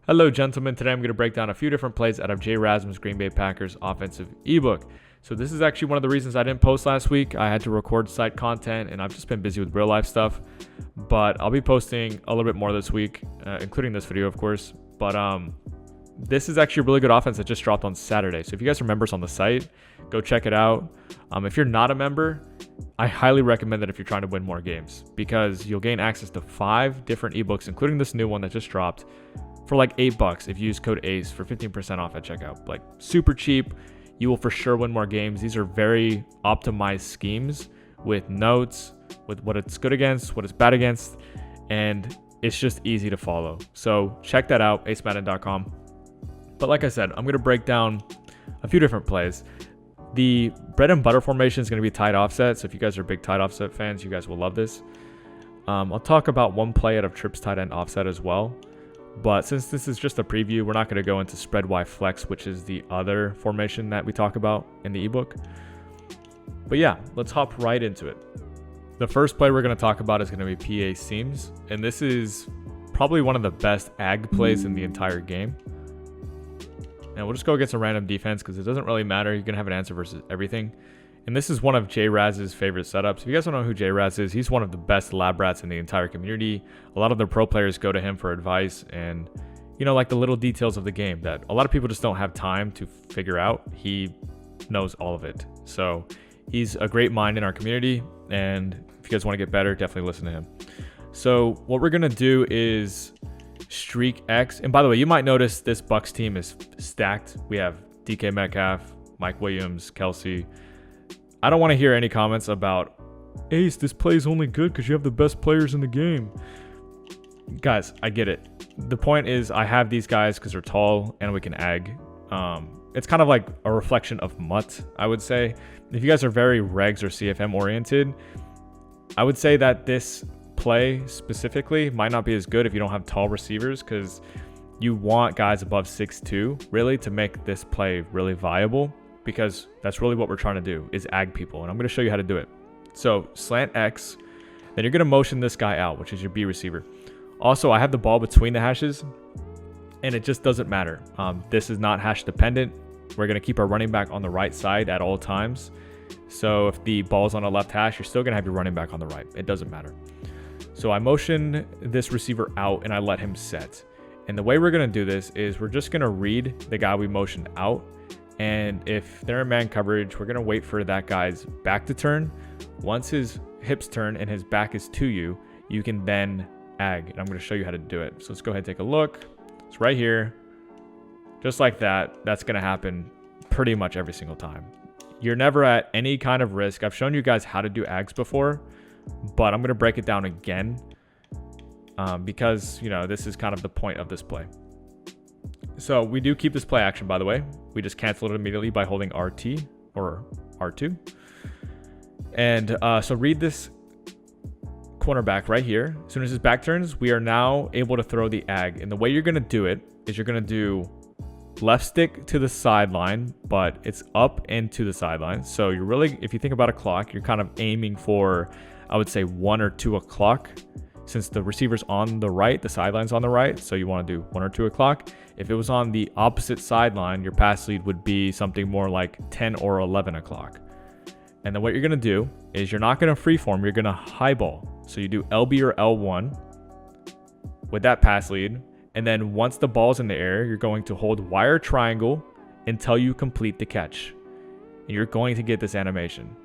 Hello, gentlemen. Today I'm going to break down a few different plays out of Jay Rasmus's Green Bay Packers offensive ebook. So this is actually one of the reasons I didn't post last week. I had to record site content and I've just been busy with real life stuff. But I'll be posting a little bit more this week, including this video, of course. But this is actually a really good offense that just dropped on Saturday. So if you guys are members on the site, go check it out. If you're not a member, I highly recommend that if you're trying to win more games, because you'll gain access to 5 different ebooks, including this new one that just dropped, for like $8 if you use code ACE for 15% off at checkout. Like, super cheap. You will for sure win more games. These are very optimized schemes with notes, with what it's good against, what it's bad against, and it's just easy to follow. So check that out, acemadden.com. But like I said, I'm going to break down a few different plays. The bread and butter formation is going to be tight offset. So if you guys are big tight offset fans, you guys will love this. I'll talk about one play out of trips tight end offset as well. But since this is just a preview, we're not going to go into spread Y flex, which is the other formation that we talk about in the ebook. But yeah, let's hop right into it. The first play we're going to talk about is going to be PA seams. And this is probably one of the best ag plays in the entire game. And we'll just go against a random defense because it doesn't really matter. You're going to have an answer versus everything. And this is one of Jay Raz's favorite setups. If you guys don't know who Jay Raz is, he's one of the best lab rats in the entire community. A lot of the pro players go to him for advice and, you know, like the little details of the game that a lot of people just don't have time to figure out. He knows all of it. So he's a great mind in our community. And if you guys want to get better, definitely listen to him. So what we're going to do is streak X. And by the way, you might notice this Bucks team is stacked. We have DK Metcalf, Mike Williams, Kelsey. I don't want to hear any comments about, Ace, this play is only good because you have the best players in the game. Guys, I get it. The point is I have these guys because they're tall and we can ag. It's kind of like a reflection of Mutt, I would say. If you guys are very regs or CFM oriented, I would say that this play specifically might not be as good if you don't have tall receivers, because you want guys above 6'2", really, to make this play really viable. Because that's really what we're trying to do, is ag people. And I'm going to show you how to do it. So slant X, then you're going to motion this guy out, which is your B receiver. Also, I have the ball between the hashes, and it just doesn't matter. This is not hash dependent. We're going to keep our running back on the right side at all times. So if the ball's on a left hash, you're still going to have your running back on the right. It doesn't matter. So I motion this receiver out, and I let him set. And the way we're going to do this is we're just going to read the guy we motioned out. And if they're in man coverage, we're going to wait for that guy's back to turn. Once his hips turn and his back is to you, you can then ag. And I'm going to show you how to do it. So let's go ahead and take a look. It's right here. Just like that. That's going to happen pretty much every single time. You're never at any kind of risk. I've shown you guys how to do ags before, but I'm going to break it down again because, you know, this is kind of the point of this play. So we do keep this play action, by the way. We just cancel it immediately by holding RT or R2. And so read this cornerback right here. As soon as his back turns, we are now able to throw the ag. And the way you're going to do it is you're going to do left stick to the sideline, but it's up and to the sideline. So you're really, if you think about a clock, you're kind of aiming for, I would say, 1 or 2 o'clock. Since the receiver's on the right, the sideline's on the right, so you want to do 1 or 2 o'clock. If it was on the opposite sideline, your pass lead would be something more like 10 or 11 o'clock. And then what you're going to do is you're not going to freeform, you're going to highball. So you do LB or L1 with that pass lead. And then once the ball's in the air, you're going to hold wire triangle until you complete the catch. And you're going to get this animation.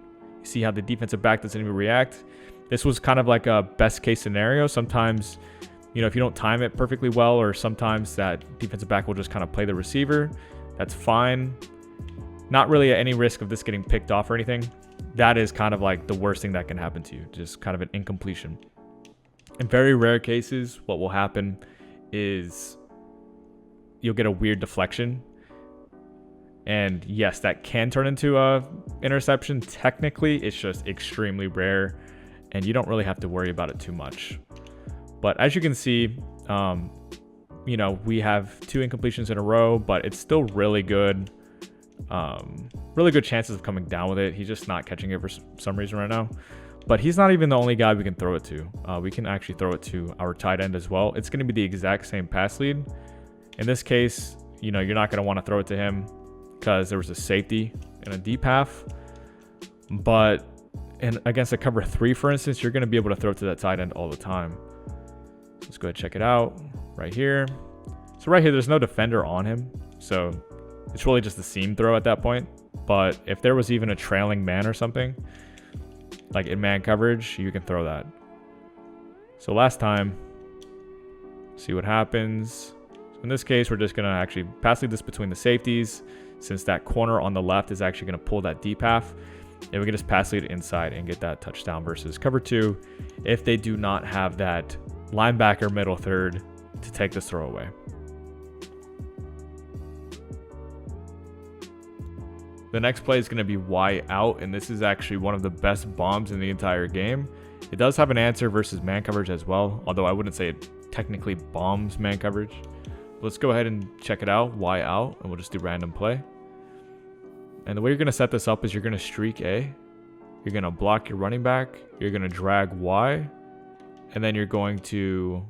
You see how the defensive back doesn't even react? This was kind of like a best case scenario. Sometimes, you know, if you don't time it perfectly well, or sometimes that defensive back will just kind of play the receiver. That's fine. Not really at any risk of this getting picked off or anything. That is kind of like the worst thing that can happen to you. Just kind of an incompletion. In very rare cases, what will happen is you'll get a weird deflection. And yes, that can turn into a interception. Technically, it's just extremely rare. And you don't really have to worry about it too much. But as you can see, you know, we have 2 incompletions in a row, but it's still really good. Really good chances of coming down with it. He's just not catching it for some reason right now. But he's not even the only guy we can throw it to. We can actually throw it to our tight end as well. It's going to be the exact same pass lead. In this case, you know, you're not going to want to throw it to him because there was a safety and a deep half. But against a cover 3, for instance, you're going to be able to throw it to that tight end all the time. Let's go ahead and check it out right here. So right here, there's no defender on him. So it's really just a seam throw at that point. But if there was even a trailing man or something, like in man coverage, you can throw that. So last time, see what happens. So in this case, we're just going to actually pass lead this between the safeties, since that corner on the left is actually going to pull that deep half. And we can just pass lead inside and get that touchdown versus cover 2 if they do not have that linebacker middle third to take this throw away. The next play is going to be Y out, and this is actually one of the best bombs in the entire game. It does have an answer versus man coverage as well, although I wouldn't say it technically bombs man coverage. Let's go ahead and check it out, Y out, and we'll just do random play. And the way you're going to set this up is you're going to streak A, you're going to block your running back, you're going to drag Y, and then you're going to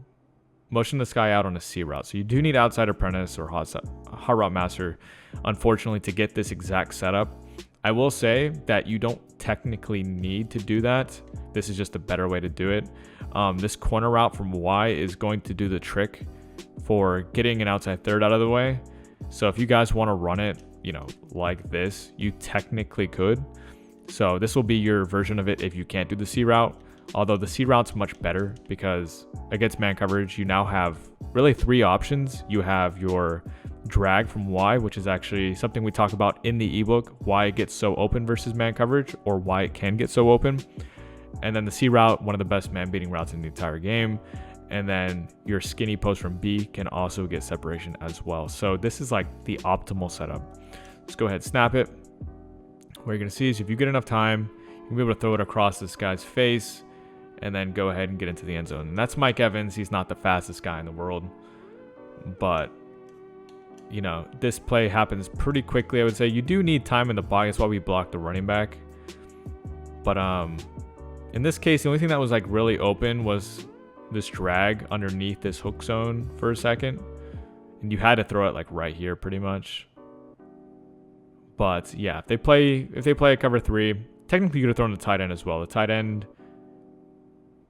motion this guy out on a C route. So you do need outside apprentice or hot route master, unfortunately, to get this exact setup. I will say that you don't technically need to do that. This is just a better way to do it. This corner route from Y is going to do the trick for getting an outside third out of the way. So if you guys want to run it, you know, like this, you technically could. So this will be your version of it if you can't do the C route. Although the C route's much better because against man coverage, you now have really 3 options. You have your drag from Y, which is actually something we talk about in the ebook, why it gets so open versus man coverage, or why it can get so open. And then the C route, one of the best man beating routes in the entire game. And then your skinny post from B can also get separation as well. So this is like the optimal setup. Let's go ahead and snap it. What you're going to see is if you get enough time, you'll be able to throw it across this guy's face and then go ahead and get into the end zone. And that's Mike Evans. He's not the fastest guy in the world, but you know, this play happens pretty quickly. I would say you do need time in the box. That's why we blocked the running back. But in this case, the only thing that was like really open was this drag underneath this hook zone for a second, and you had to throw it like right here pretty much. But yeah, if they play a cover 3, technically you could have thrown the tight end as well. The tight end,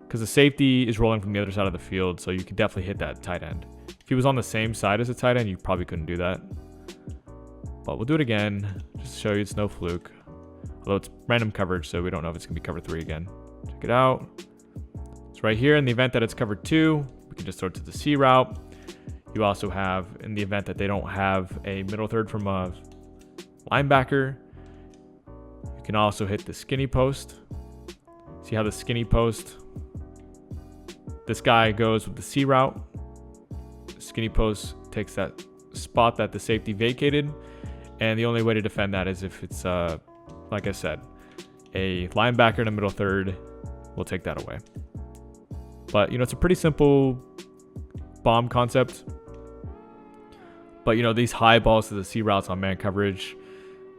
because the safety is rolling from the other side of the field, so you could definitely hit that tight end. If he was on the same side as the tight end, you probably couldn't do that. But we'll do it again, just to show you it's no fluke. Although it's random coverage, so we don't know if it's going to be cover 3 again. Check it out. It's right here. In the event that it's cover 2, we can just throw it to the C route. You also have, in the event that they don't have a middle third from a linebacker, you can also hit the skinny post. See how the skinny post, this guy goes with the C route. Skinny post takes that spot that the safety vacated, and the only way to defend that is if it's like I said, a linebacker in the middle third will take that away. But you know, it's a pretty simple bomb concept, but you know, these high balls to the C routes on man coverage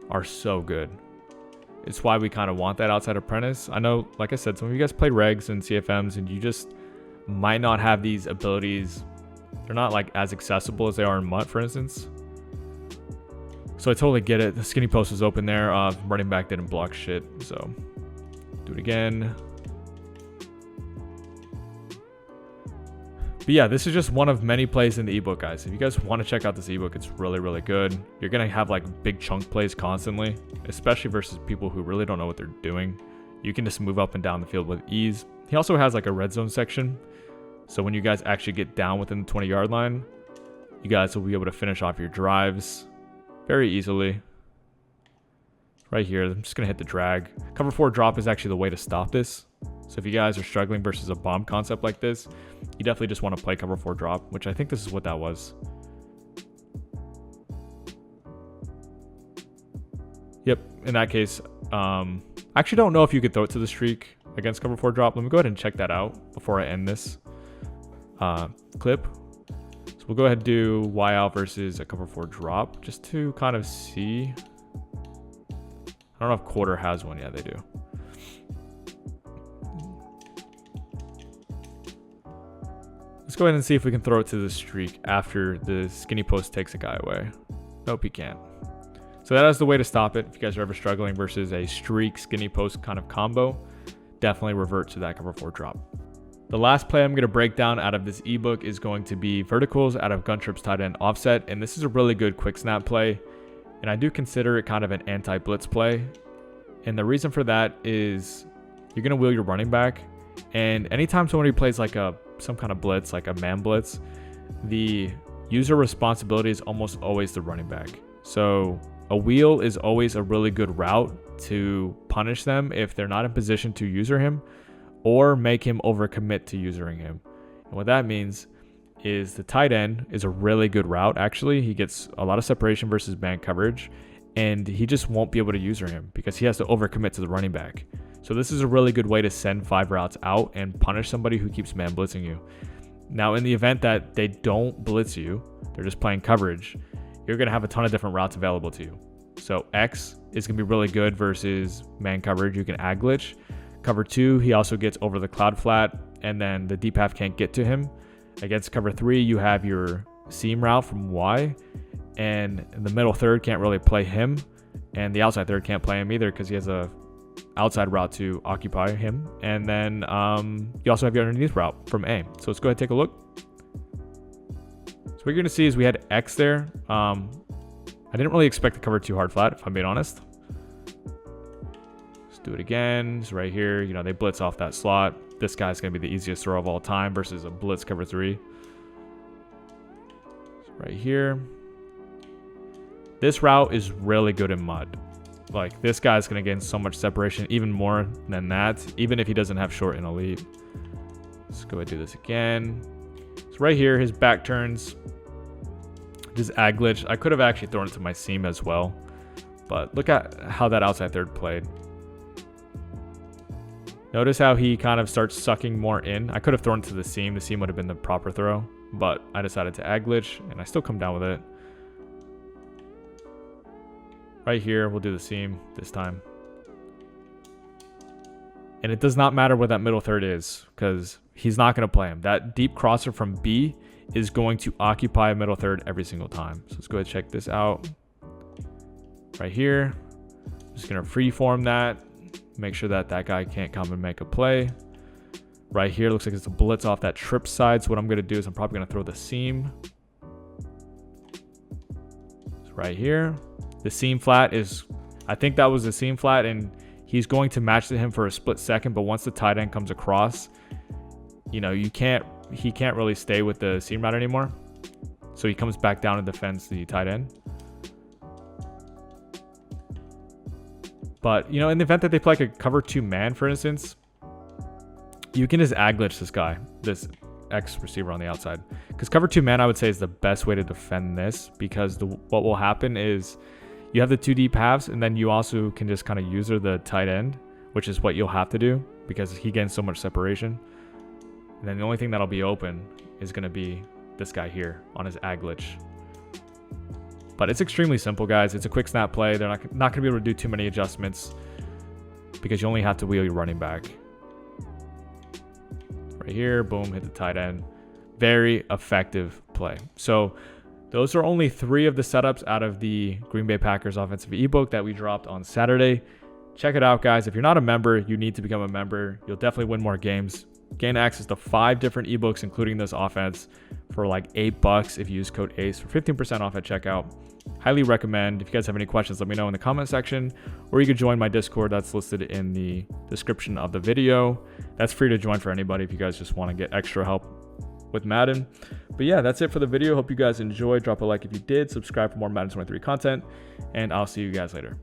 are so good. It's why we kind of want that outside apprentice. I know, like I said, some of you guys played regs and CFMs and you just might not have these abilities. They're not like as accessible as they are in MUT, for instance. So I totally get it. The skinny post was open there. Running back didn't block shit. So do it again. But yeah, this is just one of many plays in the ebook, guys. If you guys want to check out this ebook, it's really, really good. You're going to have like big chunk plays constantly, especially versus people who really don't know what they're doing. You can just move up and down the field with ease. He also has like a red zone section. So when you guys actually get down within the 20-yard line, you guys will be able to finish off your drives very easily. Right here, I'm just going to hit the drag. Cover 4 drop is actually the way to stop this. So if you guys are struggling versus a bomb concept like this, you definitely just want to play cover 4 drop, which I think this is what that was. Yep, in that case, I actually don't know if you could throw it to the streak against cover 4 drop. Let me go ahead and check that out before I end this clip. So we'll go ahead and do Y out versus a cover 4 drop just to kind of see. I don't know if quarter has one. Yeah, they do. Let's Let's go ahead and see if we can throw it to the streak after the skinny post takes a guy away. Nope, he can't. So that is the way to stop it. If you guys are ever struggling versus a streak skinny post kind of combo, definitely revert to that cover 4 drop. The last play I'm going to break down out of this ebook is going to be verticals out of gun trips tight end offset. And this is a really good quick snap play. And I do consider it kind of an anti-blitz play. And the reason for that is you're going to wheel your running back. And anytime somebody plays like some kind of blitz, like a man blitz, the user responsibility is almost always the running back. So a wheel is always a really good route to punish them if they're not in position to user him, or make him overcommit to usering him. And what that means is the tight end is a really good route. Actually, he gets a lot of separation versus man coverage, and he just won't be able to user him because he has to overcommit to the running back. So this is a really good way to send 5 routes out and punish somebody who keeps man blitzing you. Now, in the event that they don't blitz you, they're just playing coverage, you're going to have a ton of different routes available to you. So X is going to be really good versus man coverage. You can ag glitch. Cover 2, he also gets over the cloud flat, and then the deep half can't get to him. Against cover 3, you have your seam route from Y, and the middle third can't really play him, and the outside third can't play him either because he has a outside route to occupy him. And then you also have your underneath route from A. So let's go ahead and take a look. So what you're going to see is we had X there. I didn't really expect to cover 2 hard flat, if I'm being honest. Do it again. It's right here. You know, they blitz off that slot. This guy's going to be the easiest throw of all time versus a blitz cover 3. So right here. This route is really good in mud. Like, this guy's going to gain so much separation, even more than that, even if he doesn't have short and elite. Let's go ahead and do this again. So right here, his back turns. Just ag glitch. I could have actually thrown it to my seam as well, but look at how that outside third played. Notice how he kind of starts sucking more in. I could have thrown it to the seam. The seam would have been the proper throw, but I decided to ag glitch, and I still come down with it. Right here, we'll do the seam this time. And it does not matter where that middle third is, because he's not going to play him. That deep crosser from B is going to occupy a middle third every single time. So let's go ahead and check this out. Right here, I'm just going to freeform that. Make sure that that guy can't come and make a play. Right here, looks like it's a blitz off that trip side. So what I'm going to do is I'm probably going to throw the seam. So right here, the seam flat is, I think that was the seam flat, and he's going to match to him for a split second. But once the tight end comes across, you know, he can't really stay with the seam route anymore. So he comes back down and defends the tight end. But, you know, in the event that they play like a cover 2 man, for instance, you can just ag glitch this guy, this X receiver on the outside. Because cover 2 man, I would say, is the best way to defend this, because what will happen is you have the 2 deep halves, and then you also can just kind of user the tight end, which is what you'll have to do because he gains so much separation. And then the only thing that'll be open is going to be this guy here on his ag glitch. But it's extremely simple, guys. It's a quick snap play. They're not going to be able to do too many adjustments because you only have to wheel your running back. Right here, boom, hit the tight end. Very effective play. So those are only 3 of the setups out of the Green Bay Packers offensive ebook that we dropped on Saturday. Check it out, guys. If you're not a member, you need to become a member. You'll definitely win more games. Gain access to 5 different ebooks, including this offense, for like $8 if you use code ACE for 15% off at checkout. Highly recommend. If you guys have any questions, let me know in the comment section, or you could join my Discord that's listed in the description of the video. That's free to join for anybody if you guys just want to get extra help with Madden. But yeah, that's it for the video. Hope you guys enjoyed. Drop a like if you did. Subscribe for more Madden 23 content, and I'll see you guys later.